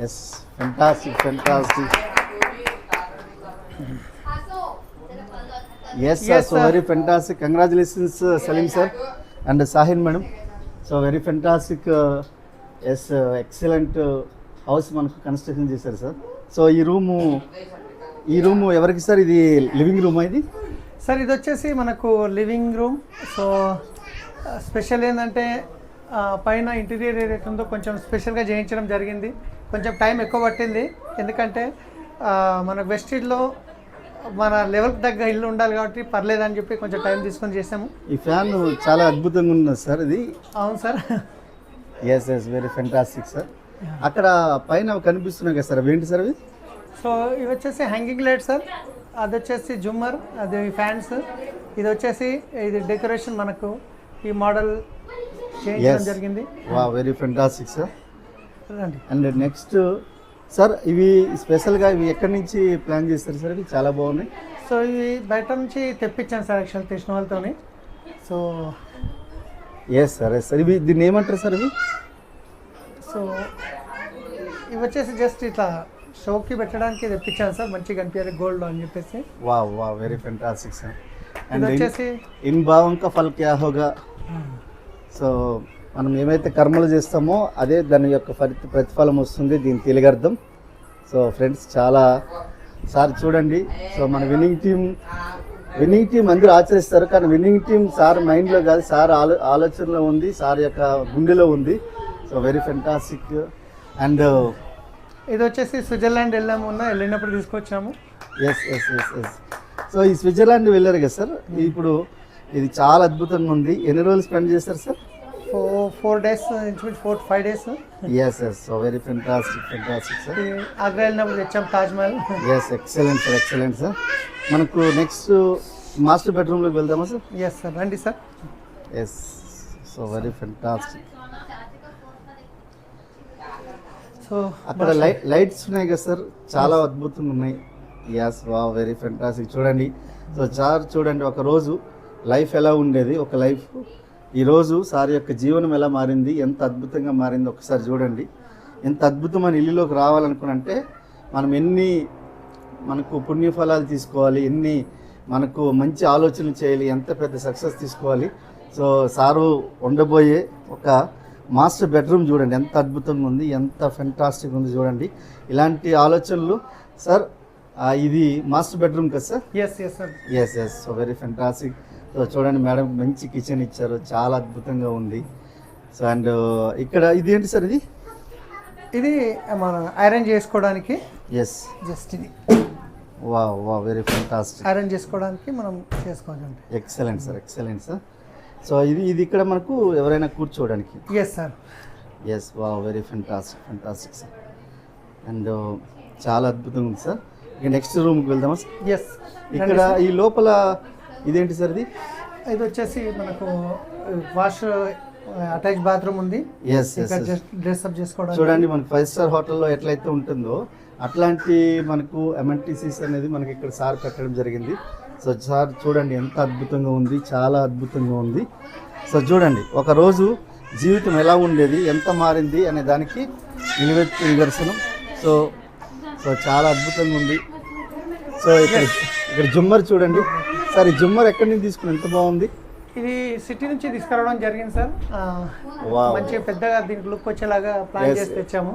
Yes fantastic yes sir, so very fantastic, congratulations Salim sir and Sahin madam, so very fantastic yes excellent house మనకు construction చేశారు sir. So ఈ room ఎవరికి sir? ఇది living room ఇది sir? ఇది వచ్చేసి మనకు లివింగ్ రూమ్. సో స్పెషల్ ఏంటంటే పైన ఇంటీరియర్ ఏదైతే ఉందో కొంచెం స్పెషల్గా చేయించడం జరిగింది. కొంచెం టైం ఎక్కువ పట్టింది, ఎందుకంటే మనకు వెస్టిడ్లో మన లెవెల్కి తగ్గ ఇల్లు ఉండాలి కాబట్టి పర్లేదని చెప్పి కొంచెం టైం తీసుకొని చేసాము. ఈ ఫ్యాన్ చాలా అద్భుతంగా ఉన్నది సార్ ఇది. అవును sir. Yes very fantastic sir. అక్కడ పైన కనిపిస్తున్నాయి కదా సార్, అవి ఏంటి సార్ అవి? సో ఇవి వచ్చేసి హ్యాంగింగ్ లైట్ సార్, అది వచ్చేసి జుమ్మర్, అది ఫ్యాన్స్, ఇది వచ్చేసి ఇది డెకరేషన్ మనకు ఈ మోడల్ చేయించడం జరిగింది. వా very fantastic sir. And next sir, ఇవి స్పెషల్గా ఇవి ఎక్కడి నుంచి ప్లాన్ చేస్తారు సార్? ఇవి చాలా బాగున్నాయి. సో ఇవి బయట నుంచి తెప్పించాను సార్, యాక్చువల్ తెలిసిన వాళ్ళతోని. సో ఎస్ సార్ ఇవి దీన్ని ఏమంటారు సార్ ఇవి? సో ఇవి వచ్చేసి జస్ట్ ఇట్లా షోకి పెట్టడానికి తెప్పించాను సార్, మంచిగా కనిపించాలి గోల్డ్ అని చెప్పేసి. వా వెరీ ఫెంటాస్టిక్ సార్. అండ్ వచ్చేసి ఇన్ భావం కా ఫల్ క్యా హోగా. సో మనం ఏమైతే కర్మలు చేస్తామో అదే దాని యొక్క ప్రతిఫలం వస్తుంది, దీని తెలుగర్థం. సో ఫ్రెండ్స్ చాలా సార్ చూడండి, సో మన విన్నింగ్ టీం అందరూ ఆచరిస్తారు, కానీ విన్నింగ్ టీం సార్ మైండ్లో కాదు, సార్ ఆలోచనలో ఉంది, సార్ యొక్క గుండెలో ఉంది. So very fantastic. అండ్ ఇది వచ్చేసి స్విట్జర్లాండ్ వెళ్ళినప్పుడు తీసుకొచ్చాము. ఎస్ సో ఈ స్విట్జర్లాండ్ వెళ్ళారు కదా సార్, ఇప్పుడు ఇది చాలా అద్భుతంగా ఉంది. ఎన్ని రోజులు స్పెండ్ చేస్తారు sir? 4 days, 4 to 5 days. yes so very fantastic sir. Agra వెళ్ళినప్పుడు తెచ్చాం తాజ్మహల్. yes excellent sir. మనకు నెక్స్ట్ మాస్టర్ బెడ్రూమ్ లోకి వెళ్దామా సార్? yes sir, రండి sir. yes so very fantastic. So అక్కడ లైట్స్ ఉన్నాయి కదా సార్, చాలా అద్భుతంగా ఉన్నాయి. yes wow very fantastic. చూడండి, సో సార్ చూడండి, ఒక రోజు లైఫ్ ఎలా ఉండేది, ఒక లైఫ్ ఈరోజు సార్ యొక్క జీవనం ఎలా మారింది, ఎంత అద్భుతంగా మారింది ఒకసారి చూడండి. ఎంత అద్భుతమైన ఇల్లులోకి రావాలనుకున్నంటే మనం మనకు పుణ్యఫలాలు తీసుకోవాలి, మనకు మంచి ఆలోచనలు చేయాలి, ఎంత పెద్ద సక్సెస్ తీసుకోవాలి. సో సారు ఉండబోయే ఒక మాస్టర్ బెడ్రూమ్ చూడండి, ఎంత అద్భుతంగా ఉంది, ఎంత ఫెంటాస్టిక్ ఉంది చూడండి. ఇలాంటి ఆలోచనలు సార్, ఇది మాస్టర్ బెడ్రూమ్ కదా sir? Yes so very fantastic. So చూడండి మేడం, మంచి కిచెన్ ఇచ్చారు, చాలా అద్భుతంగా ఉంది. సో అండ్ ఇక్కడ ఇది ఏంటి సార్? ఇది మనం ఐరన్ చేసుకోవడానికి. ఎస్ జస్ట్ ఇది వా వెరీ ఫెంటాస్టిక్. ఐరన్ చేసుకోవడానికి మనం చేసుకోవచ్చు. Excellent sir. సో ఇది ఇక్కడ మనకు ఎవరైనా కూర్చోవడానికి. Yes sir. Yes wow very fantastic sir. And చాలా అద్భుతంగా ఉంది సార్. ఇక నెక్స్ట్ రూమ్కి వెళ్దామా సార్? ఎస్. ఇక్కడ ఈ లోపల ఇదేంటి సార్? ఇది వచ్చేసి మనకు వాష్ అటాచ్ బాత్రూమ్ ఉంది. డ్రెస్ అప్ చేసుకోవడానికి. చూడండి, మనకు 5 star హోటల్లో ఎట్లయితే ఉంటుందో అట్లాంటి మనకు అమెంటిసిస్ అనేది మనకి ఇక్కడ సార్ పెట్టడం జరిగింది. సో సార్ చూడండి ఎంత అద్భుతంగా ఉంది, చాలా అద్భుతంగా ఉంది. సో చూడండి, ఒకరోజు జీవితం ఎలా ఉండేది, ఎంత మారింది అనే దానికి నిదర్శనం. సో చాలా అద్భుతంగా ఉంది. సో ఇక్కడ జుమ్మర్ చూడండి సార్, ఈ జుమ్మర్ ఎక్కడి నుంచి తీసుకుని ఎంత బాగుంది. ఇది సిటీ నుంచి తీసుకురావడం జరిగింది సార్, మంచి పెద్దగా దీనికి లుక్ వచ్చేలాగా ప్లాన్ చేసి తెచ్చాము.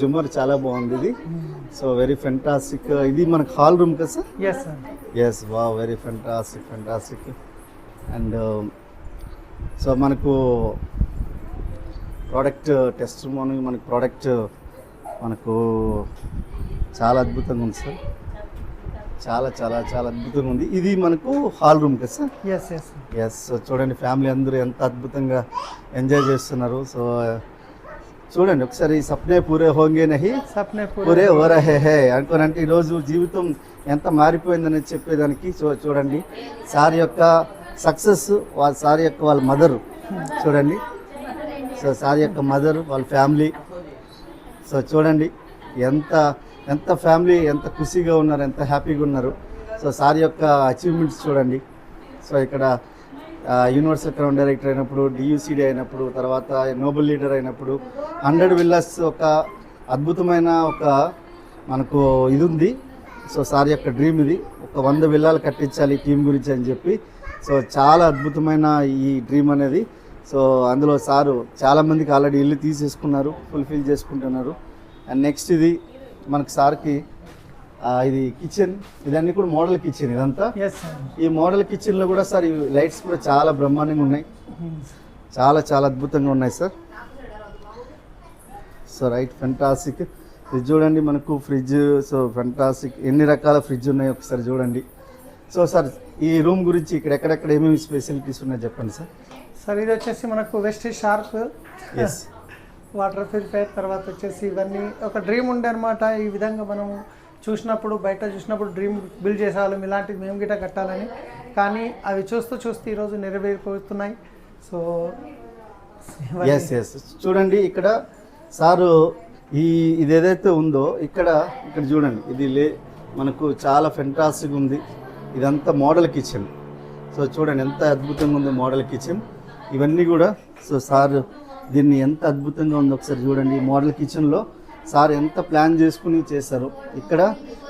జుమ్మర్ చాలా బాగుంది ఇది. So very fantastic. ఇది మనకు హాల్ రూమ్ కదా sir? Yes sir. Yes wow very fantastic. And so మనకు ప్రోడక్ట్ టెస్ట్ మనకు ప్రోడక్ట్ మనకు చాలా అద్భుతంగా ఉంది సార్, చాలా అద్భుతంగా ఉంది. ఇది మనకు హాల్ రూమ్ కదా సార్? ఎస్ సో చూడండి, ఫ్యామిలీ అందరూ ఎంత అద్భుతంగా ఎంజాయ్ చేస్తున్నారు. సో చూడండి ఒకసారి, సప్నే పూరే హోంగే నహీ సప్నే పూరే హో రహే హై అనుకోనంటే ఈరోజు జీవితం ఎంత మారిపోయిందని చెప్పేదానికి. సో చూడండి, సార్ యొక్క సక్సెస్, సార్ యొక్క వాళ్ళ మదర్ చూడండి. సో సార్ యొక్క మదర్, వాళ్ళ ఫ్యామిలీ. సో చూడండి ఎంత ఫ్యామిలీ ఎంత ఖుషిగా ఉన్నారు, ఎంత హ్యాపీగా ఉన్నారు. సో సార్ యొక్క అచీవ్మెంట్స్ చూడండి. సో ఇక్కడ యూనివర్సల్ క్రౌన్ డైరెక్టర్ అయినప్పుడు, డియూసిడి అయినప్పుడు, తర్వాత నోబెల్ లీడర్ అయినప్పుడు, 100 విల్లాస్ ఒక అద్భుతమైన ఒక మనకు ఇది ఉంది. సో సార్ యొక్క డ్రీమ్ ఇది, ఒక 100 విల్లాలు కట్టించాలి టీం గురించి అని చెప్పి. సో చాలా అద్భుతమైన ఈ డ్రీమ్ అనేది. సో అందులో సారు చాలామందికి ఆల్రెడీ ఇల్లు తీసేసుకున్నారు, ఫుల్ఫిల్ చేసుకుంటున్నారు. అండ్ నెక్స్ట్ ఇది మనకు సార్కి ఇది కిచెన్, ఇదన్నీ కూడా మోడల్ కిచెన్ ఇదంతా. Yes sir. ఈ మోడల్ కిచెన్లో కూడా సార్ ఈ లైట్స్ కూడా చాలా బ్రహ్మాండంగా ఉన్నాయి, చాలా చాలా అద్భుతంగా ఉన్నాయి సార్. So right, fantastic. ఇది చూడండి మనకు ఫ్రిడ్జ్, సో ఫెంటాస్టిక్, ఎన్ని రకాల ఫ్రిడ్జ్ ఉన్నాయి ఒకసారి చూడండి. సో సార్ ఈ రూమ్ గురించి ఇక్కడ ఎక్కడెక్కడ ఏమేమి ఫెసిలిటీస్ ఉన్నాయో చెప్పండి సార్. సార్ ఇది వచ్చేసి మనకు Vestige sharp, yes, water purifier, తర్వాత వచ్చేసి ఇవన్నీ ఒక డ్రీమ్ ఉండే అనమాట. ఈ విధంగా మనం చూసినప్పుడు, బయట చూసినప్పుడు డ్రీమ్ బిల్డ్ చేసేవాళ్ళం ఇలాంటివి మేము గిట్ట కట్టాలని. కానీ అవి చూస్తూ చూస్తూ ఈరోజు నెరవేరిపోతున్నాయి. సో ఎస్ ఎస్, చూడండి ఇక్కడ సారు ఇది ఏదైతే ఉందో ఇక్కడ చూడండి, ఇది మనకు చాలా ఫెంటాస్టిక్ ఉంది. ఇదంతా మోడల్ కిచెన్. సో చూడండి ఎంత అద్భుతంగా ఉంది మోడల్ కిచెన్. ఇవన్నీ కూడా సో సార్ దీన్ని ఎంత అద్భుతంగా ఉందో ఒకసారి చూడండి. మోడల్ కిచెన్లో సార్ ఎంత ప్లాన్ చేసుకుని చేశారు. ఇక్కడ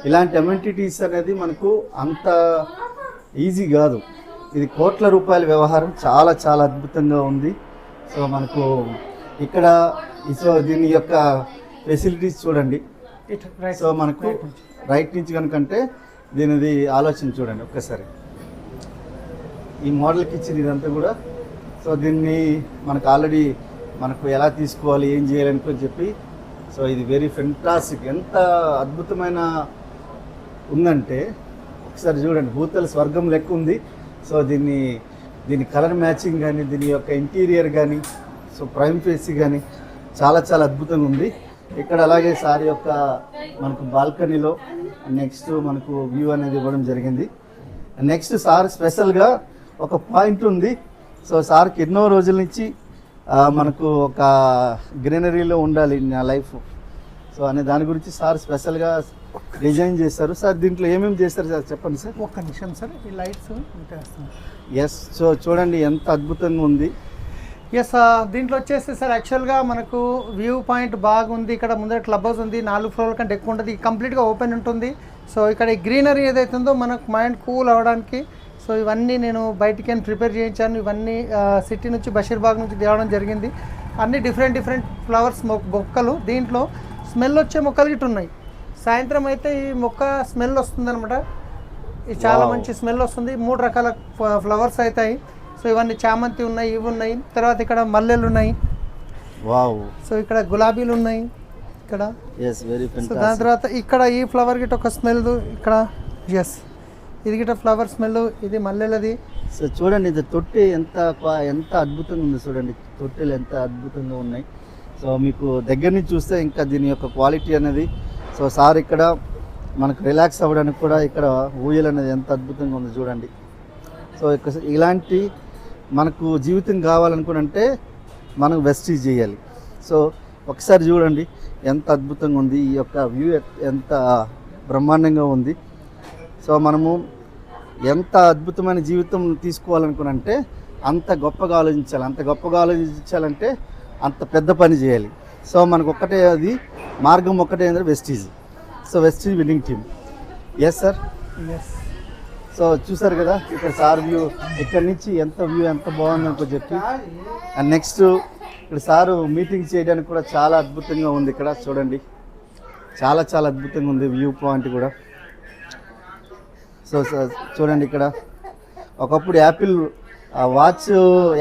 ఇలాంటి అమెంటిటీస్ అనేది మనకు అంత ఈజీ కాదు. ఇది కోట్ల రూపాయల వ్యవహారం, చాలా చాలా అద్భుతంగా ఉంది. సో మనకు ఇక్కడ సో దీని యొక్క ఫెసిలిటీస్ చూడండి. సో మనకు రైట్ నుంచి కనుకంటే దీనిది ఆలోచన చూడండి ఒక్కసారి. ఈ మోడల్ కిచెన్ ఇదంతా కూడా సో దీన్ని మనకు ఆల్రెడీ మనకు ఎలా తీసుకోవాలి, ఏం చేయాలని చెప్పి. సో ఇది వెరీ ఫెంటాస్టిక్, ఎంత అద్భుతమైన ఉందంటే ఒకసారి చూడండి, భూతల స్వర్గం లెక్క ఉంది. సో దీని కలర్ మ్యాచింగ్ కానీ, దీని యొక్క ఇంటీరియర్ కానీ, సో ప్రైమ్ ఫేస్ కానీ చాలా చాలా అద్భుతంగా ఉంది. ఇక్కడ అలాగే సార్ యొక్క మనకు బాల్కనీలో నెక్స్ట్ మనకు వ్యూ అనేది ఇవ్వడం జరిగింది. నెక్స్ట్ సార్ స్పెషల్గా ఒక పాయింట్ ఉంది. సో సార్కి ఎన్నో రోజుల నుంచి మనకు ఒక గ్రీనరీలో ఉండాలి నా లైఫ్, సో అనే దాని గురించి సార్ స్పెషల్గా డిజైన్ చేశారు. సార్ దీంట్లో ఏమేమి చేస్తారు సార్ చెప్పండి సార్. ఒక్క నిమిషం సార్, ఈ లైట్స్ ఉంటాయి. ఎస్, సో చూడండి ఎంత అద్భుతంగా ఉంది. ఎస్, దీంట్లో వచ్చేసి సార్ యాక్చువల్గా మనకు వ్యూ పాయింట్ బాగుంది. ఇక్కడ ముందర క్లబ్ హౌస్ ఉంది, 4 ఫ్లోర్ల కంటే ఎక్కువ ఉంటుంది, కంప్లీట్గా ఓపెన్ ఉంటుంది. సో ఇక్కడ ఈ గ్రీనరీ ఏదైతే ఉందో మనకు మైండ్ కూల్ అవ్వడానికి, సో ఇవన్నీ నేను బయటికి ప్రిపేర్ చేయించాను. ఇవన్నీ సిటీ నుంచి, బషీర్బాగ్ నుంచి తేవడం జరిగింది. అన్ని డిఫరెంట్ ఫ్లవర్స్ మొక్కలు. దీంట్లో స్మెల్ వచ్చే మొక్కలు గిట్ట ఉన్నాయి. సాయంత్రం అయితే ఈ మొక్క స్మెల్ వస్తుంది అనమాట. ఇది చాలా మంచి స్మెల్ వస్తుంది. 3 రకాల ఫ్లవర్స్ అవుతాయి. సో ఇవన్నీ చామంతి ఉన్నాయి, ఇవి ఉన్నాయి. తర్వాత ఇక్కడ మల్లెలు ఉన్నాయి. వావ్. సో ఇక్కడ గులాబీలు ఉన్నాయి ఇక్కడ. సో దాని తర్వాత ఇక్కడ ఈ ఫ్లవర్ గిట్ట ఒక స్మెల్ ఇక్కడ. ఎస్, ఇది గిట్ట ఫ్లవర్ స్మెల్, ఇది మల్లెలది. సో చూడండి ఇది తొట్టి ఎంత అద్భుతంగా ఉంది. చూడండి తొట్టెలు ఎంత అద్భుతంగా ఉన్నాయి. సో మీకు దగ్గర నుంచి చూస్తే ఇంకా దీని యొక్క క్వాలిటీ అనేది. సో సార్ ఇక్కడ మనకు రిలాక్స్ అవ్వడానికి కూడా ఇక్కడ ఊయల్ అనేది ఎంత అద్భుతంగా ఉంది చూడండి. సో ఇలాంటి మనకు జీవితం కావాలనుకుంటే మనం వెస్టీజ్ చేయాలి. సో ఒకసారి చూడండి ఎంత అద్భుతంగా ఉంది, ఈ యొక్క వ్యూ ఎంత బ్రహ్మాండంగా ఉంది. సో మనము ఎంత అద్భుతమైన జీవితం తీసుకోవాలనుకునంటే అంత గొప్పగా ఆలోచించాలంటే అంత పెద్ద పని చేయాలి. సో మనకు ఒక్కటే అది మార్గం, ఒక్కటే అంటే Vestige. So Vestige winning team. Yes sir. Yes. So చూసారు కదా ఇక్కడ సార్ వ్యూ, ఇక్కడ నుంచి ఎంత బాగుంది అనుకో చెప్పి. అండ్ నెక్స్ట్ ఇక్కడ సారు మీటింగ్ చేయడానికి కూడా చాలా అద్భుతంగా ఉంది. ఇక్కడ చూడండి చాలా చాలా అద్భుతంగా ఉంది వ్యూ పాయింట్ కూడా. సో చూడండి ఇక్కడ ఒకప్పుడు యాపిల్ వాచ్,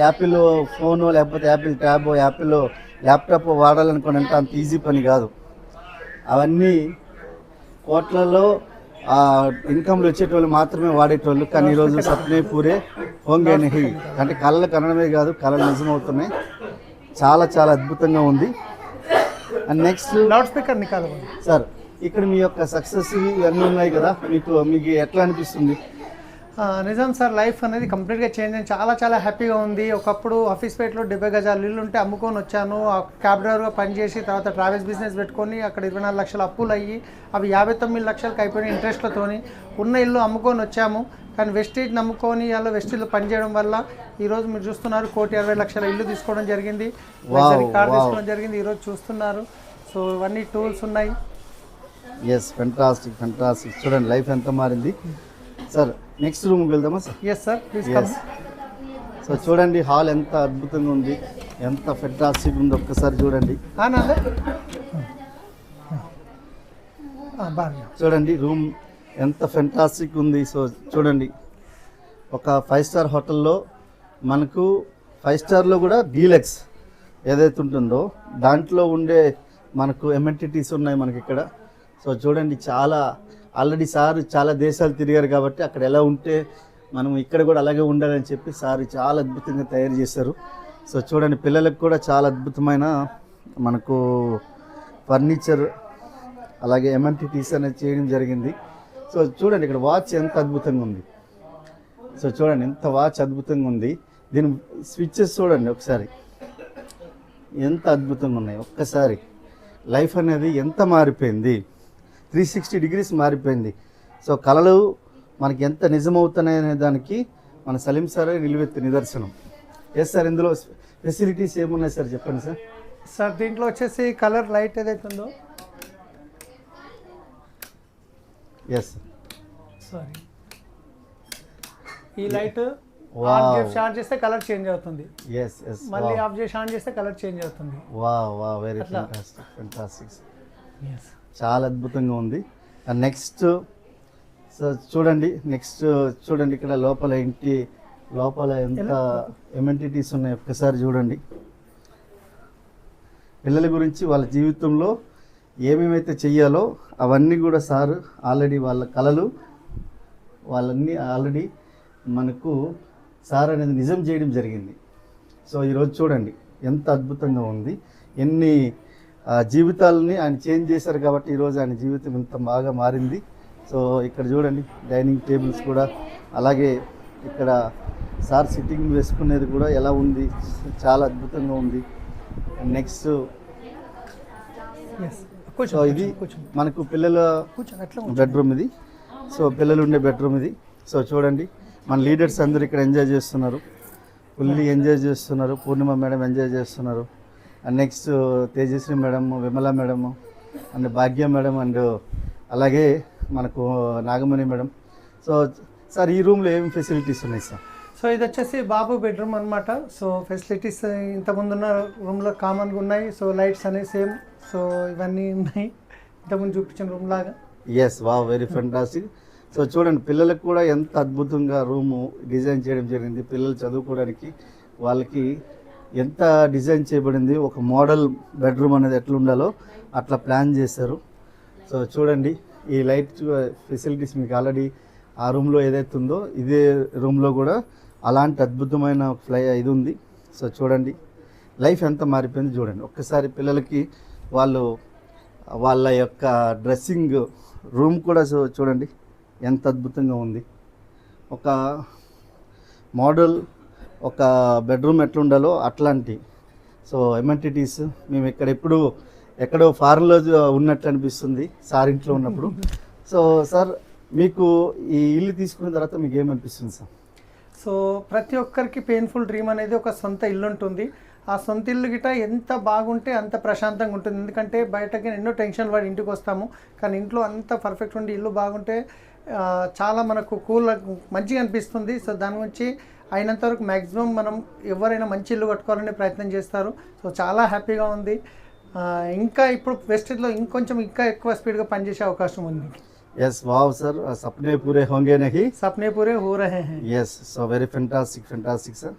యాపిల్ ఫోను, లేకపోతే యాపిల్ ట్యాబ్, యాపిల్ ల్యాప్టాప్ వాడాలనుకోనంటే అంత ఈజీ పని కాదు. అవన్నీ కోట్లలో ఇన్కమ్లు వచ్చేటోళ్ళు మాత్రమే వాడేటోళ్ళు. కానీ ఈరోజు సప్నే పూరే హోంగే నెహి అంటే కళలు కనడమే కాదు, కళలు నిజమవుతున్నాయి. చాలా చాలా అద్భుతంగా ఉంది. అండ్ నెక్స్ట్ లౌడ్ స్పీకర్ నికాలి సార్. ఇక్కడ మీ యొక్క సక్సెస్ ఇవన్నీ ఉన్నాయి కదా, మీకు ఎట్లా అనిపిస్తుంది? నిజం సార్, లైఫ్ అనేది కంప్లీట్గా చేంజ్ అయింది. చాలా చాలా హ్యాపీగా ఉంది. ఒకప్పుడు ఆఫీస్ పేటలో 70 గజాలు ఇల్లు ఉంటే అమ్ముకొని వచ్చాను. క్యాబ్ డ్రైవర్గా పనిచేసి తర్వాత ట్రావెల్స్ బిజినెస్ పెట్టుకొని అక్కడ 24 లక్షల అప్పులు అయ్యి అవి 59 లక్షలకు అయిపోయిన ఇంట్రెస్ట్లతోని ఉన్న ఇల్లు అమ్ముకొని వచ్చాము. కానీ వెస్టీజ్ నమ్ముకొని అలా వెస్టీజ్లో పనిచేయడం వల్ల ఈరోజు మీరు చూస్తున్నారు 1,20,00,000 ఇల్లు తీసుకోవడం జరిగింది, కార్ తీసుకోవడం జరిగింది. ఈరోజు చూస్తున్నారు. సో ఇవన్నీ టూల్స్ ఉన్నాయి. Yes, fantastic fantastic. చూడండి లైఫ్ ఎంత మారింది. సార్ నెక్స్ట్ రూమ్కి వెళ్దామా sir? Yes sir, please come. Yes. So చూడండి హాల్ ఎంత అద్భుతంగా ఉంది, ఎంత ఫెంటాస్టిక్ ఉంది. ఒక్కసారి చూడండి, బాగా చూడండి రూమ్ ఎంత ఫెంటాస్టిక్ ఉంది. సో చూడండి ఒక 5 స్టార్ హోటల్లో మనకు 5 స్టార్లో కూడా డీలక్స్ ఏదైతే ఉంటుందో దాంట్లో ఉండే మనకు ఎమ్యూనిటీస్ ఉన్నాయి మనకి ఇక్కడ. సో చూడండి చాలా ఆల్రెడీ సార్ చాలా దేశాలు తిరిగారు కాబట్టి అక్కడ ఎలా ఉంటే మనం ఇక్కడ కూడా అలాగే ఉండాలని చెప్పి సార్ చాలా అద్భుతంగా తయారు చేశారు. సో చూడండి పిల్లలకు కూడా చాలా అద్భుతమైన మనకు ఫర్నిచర్ అలాగే ఎమ్యూనిటీస్ అనేది చేయడం జరిగింది. సో చూడండి ఇక్కడ వాచ్ ఎంత అద్భుతంగా ఉంది. సో చూడండి ఎంత వాచ్ అద్భుతంగా ఉంది. దీని స్విచ్చెస్ చూడండి ఒకసారి ఎంత అద్భుతంగా ఉన్నాయి. ఒక్కసారి లైఫ్ అనేది ఎంత మారిపోయింది, 360 డిగ్రీస్ మారిపోయింది. సో కళలు మనకి ఎంత నిజమవుతున్నాయనే దానికి మన సలీం సారే నిలువెత్తు నిదర్శనం. ఎస్ సార్, ఇందులో ఫెసిలిటీస్ ఏమున్నాయి సార్ చెప్పండి సార్. సార్ దీంట్లో వచ్చేసి కలర్ లైట్ ఏదైతే ఉందో, ఎస్ సారీ ఈ లైట్ వావ్. ఆన్ చేస్తే కలర్ చేంజ్ అవుతుంది, ఎస్ ఎస్, మళ్ళీ ఆఫ్ చేసి ఆన్ చేస్తే కలర్ చేంజ్ అవుతుంది. వా వెరీ అట్లా. Fantastic fantastic. ఎస్ చాలా అద్భుతంగా ఉంది. నెక్స్ట్ సో చూడండి, నెక్స్ట్ చూడండి ఇక్కడ లోపల ఇంటి లోపల ఎంత ఎమ్యూనిటీస్ ఉన్నాయి ఒక్కసారి చూడండి. పిల్లల గురించి వాళ్ళ జీవితంలో ఏమేమైతే చెయ్యాలో అవన్నీ కూడా సార్ ఆల్రెడీ వాళ్ళ కళలు వాళ్ళన్నీ ఆల్రెడీ మనకు సార్ అనేది నిజం చేయడం జరిగింది. సో ఈరోజు చూడండి ఎంత అద్భుతంగా ఉంది. ఎన్ని జీవితాలని ఆయన చేంజ్ చేశారు కాబట్టి ఈరోజు ఆయన జీవితం ఇంత బాగా మారింది. సో ఇక్కడ చూడండి డైనింగ్ టేబుల్స్ కూడా, అలాగే ఇక్కడ సార్ సిట్టింగ్ వేసుకునేది కూడా ఎలా ఉంది, చాలా అద్భుతంగా ఉంది. నెక్స్ట్ ఎస్ సో ఇది కూర్చోండి మనకు పిల్లల అట్లా బెడ్రూమ్ ఇది. సో పిల్లలు ఉండే బెడ్రూమ్ ఇది. సో చూడండి మన లీడర్స్ అందరూ ఇక్కడ ఎంజాయ్ చేస్తున్నారు, ఫుల్లీ ఎంజాయ్ చేస్తున్నారు. పూర్ణిమ మేడం ఎంజాయ్ చేస్తున్నారు. And next Tejaswi madam, Vimala madam and Bhagya madam and అలాగే మనకు నాగమణి మేడం. సో సార్ ఈ రూమ్లో ఏం ఫెసిలిటీస్ ఉన్నాయి సార్? సో ఇది వచ్చేసి బాబు బెడ్రూమ్ అనమాట. సో ఫెసిలిటీస్ ఇంతకుముందున్న రూమ్లో కామన్గా ఉన్నాయి. సో లైట్స్ అనేవి సేమ్, సో ఇవన్నీ ఉన్నాయి ఇంతకుముందు చూపించిన రూమ్ లాగా. Yes, very fantastic. సో చూడండి పిల్లలకు కూడా ఎంత అద్భుతంగా రూము డిజైన్ చేయడం జరిగింది. పిల్లలు చదువుకోవడానికి వాళ్ళకి ఎంత డిజైన్ చేయబడింది, ఒక మోడల్ బెడ్రూమ్ అనేది ఎట్లా ఉండాలో అట్లా ప్లాన్ చేశారు. సో చూడండి ఈ లైట్ ఫెసిలిటీస్ మీకు ఆల్రెడీ ఆ రూమ్లో ఏదైతే ఉందో ఇదే రూమ్లో కూడా అలాంటి అద్భుతమైన ఇది ఉంది. సో చూడండి లైఫ్ ఎంత మారిపోయింది చూడండి. ఒక్కసారి పిల్లలకి వాళ్ళ యొక్క డ్రెస్సింగ్ రూమ్ కూడా చూడండి ఎంత అద్భుతంగా ఉంది. ఒక మోడల్ ఒక బెడ్రూమ్ ఎట్లా ఉండాలో అట్లాంటి సో ఎమ్యూనిటీస్ మేము ఇక్కడ ఎక్కడో ఫారెన్లో ఉన్నట్టు అనిపిస్తుంది సార్ ఇంట్లో ఉన్నప్పుడు. సో సార్ మీకు ఈ ఇల్లు తీసుకున్న తర్వాత మీకు ఏమనిపిస్తుంది సార్? సో ప్రతి ఒక్కరికి పెయిన్ఫుల్ డ్రీమ్ అనేది ఒక సొంత ఇల్లు ఉంటుంది. ఆ సొంత ఇల్లు గిట ఎంత బాగుంటే అంత ప్రశాంతంగా ఉంటుంది. ఎందుకంటే బయటకి ఎన్నో టెన్షన్లు పడి ఇంటికి వస్తాము, కానీ ఇంట్లో అంత పర్ఫెక్ట్ ఉండి ఇల్లు బాగుంటే చాలా మనకు కూల్ మంచిగా అనిపిస్తుంది. సో దాని గురించి అయినంత వరకు మ్యాక్సిమం మనం ఎవరైనా మంచి ఇల్లు కట్టుకోవాలనే ప్రయత్నం చేస్తారు. సో చాలా హ్యాపీగా ఉంది. ఇంకా ఇప్పుడు వెస్టేజ్లో ఇంకా ఎక్కువ స్పీడ్గా పనిచేసే అవకాశం ఉంది. यस वाव सर, सपने पूरे होंगे नहीं, सपने पूरे हो रहे हैं. Yes, so very fantastic sir.